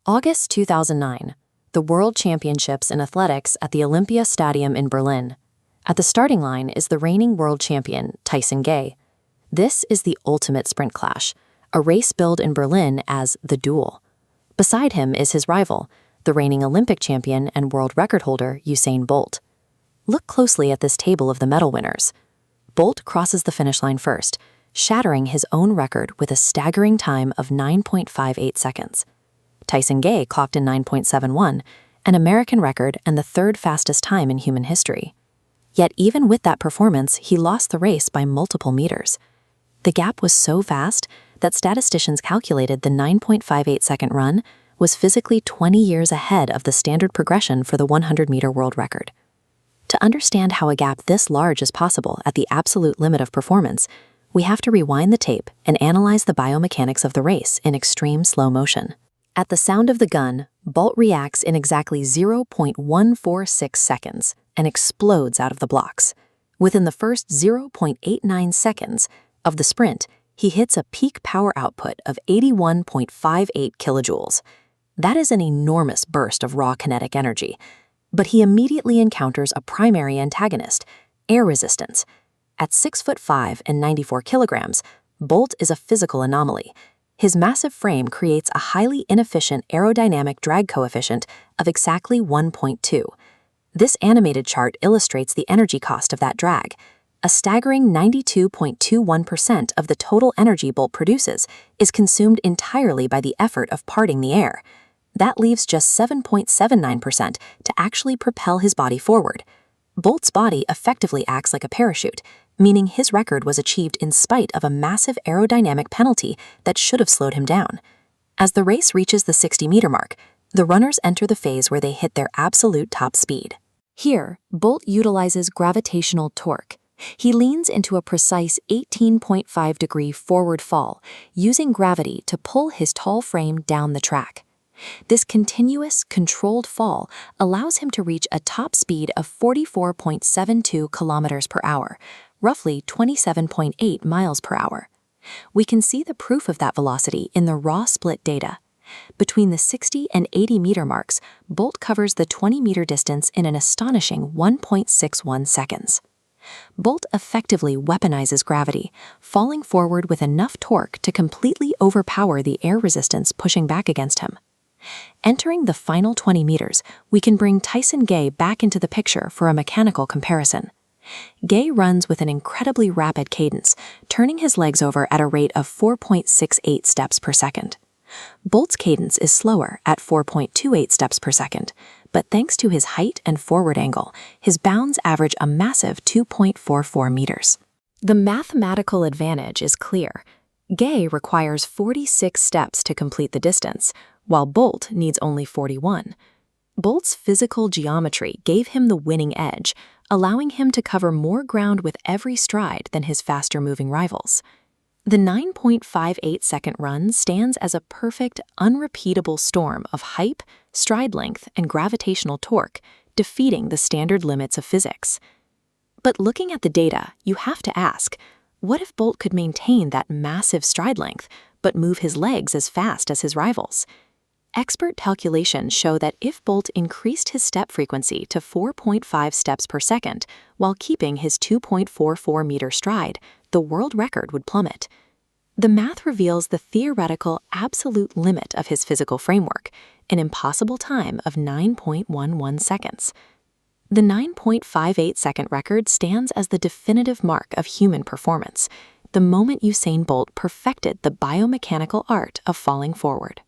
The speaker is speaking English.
August 2009, the World Championships in Athletics at the Olympia Stadium in Berlin. At the starting line is the reigning world champion, Tyson Gay. This is the ultimate sprint clash, a race billed in Berlin as the duel. Beside him is his rival, the reigning Olympic champion and world record holder, Usain Bolt. Look closely at this table of the medal winners. Bolt crosses the finish line first, shattering his own record with a staggering time of 9.58 seconds. Tyson Gay clocked in 9.71, an American record and the third fastest time in human history. Yet even with that performance, he lost the race by multiple meters. The gap was so vast that statisticians calculated the 9.58-second run was physically 20 years ahead of the standard progression for the 100-meter world record. To understand how a gap this large is possible at the absolute limit of performance, we have to rewind the tape and analyze the biomechanics of the race in extreme slow motion. At the sound of the gun, Bolt reacts in exactly 0.146 seconds and explodes out of the blocks. Within the first 0.89 seconds of the sprint, he hits a peak power output of 81.58 kilojoules. That is an enormous burst of raw kinetic energy. But he immediately encounters a primary antagonist, air resistance. At 6'5" and 94 kilograms, Bolt is a physical anomaly. His massive frame creates a highly inefficient aerodynamic drag coefficient of exactly 1.2. This animated chart illustrates the energy cost of that drag. A staggering 92.21% of the total energy Bolt produces is consumed entirely by the effort of parting the air. That leaves just 7.79% to actually propel his body forward. Bolt's body effectively acts like a parachute, meaning his record was achieved in spite of a massive aerodynamic penalty that should have slowed him down. As the race reaches the 60-meter mark, the runners enter the phase where they hit their absolute top speed. Here, Bolt utilizes gravitational torque. He leans into a precise 18.5-degree forward fall, using gravity to pull his tall frame down the track. This continuous, controlled fall allows him to reach a top speed of 44.72 kilometers per hour, roughly 27.8 miles per hour. We can see the proof of that velocity in the raw split data. Between the 60 and 80-meter marks, Bolt covers the 20-meter distance in an astonishing 1.61 seconds. Bolt effectively weaponizes gravity, falling forward with enough torque to completely overpower the air resistance pushing back against him. Entering the final 20 meters, we can bring Tyson Gay back into the picture for a mechanical comparison. Gay runs with an incredibly rapid cadence, turning his legs over at a rate of 4.68 steps per second. Bolt's cadence is slower at 4.28 steps per second, but thanks to his height and forward angle, his bounds average a massive 2.44 meters. The mathematical advantage is clear. Gay requires 46 steps to complete the distance, while Bolt needs only 41. Bolt's physical geometry gave him the winning edge, allowing him to cover more ground with every stride than his faster-moving rivals. The 9.58-second run stands as a perfect, unrepeatable storm of hype, stride length, and gravitational torque, defeating the standard limits of physics. But looking at the data, you have to ask, what if Bolt could maintain that massive stride length, but move his legs as fast as his rivals? Expert calculations show that if Bolt increased his step frequency to 4.5 steps per second while keeping his 2.44-meter stride, the world record would plummet. The math reveals the theoretical absolute limit of his physical framework, an impossible time of 9.11 seconds. The 9.58-second record stands as the definitive mark of human performance, the moment Usain Bolt perfected the biomechanical art of falling forward.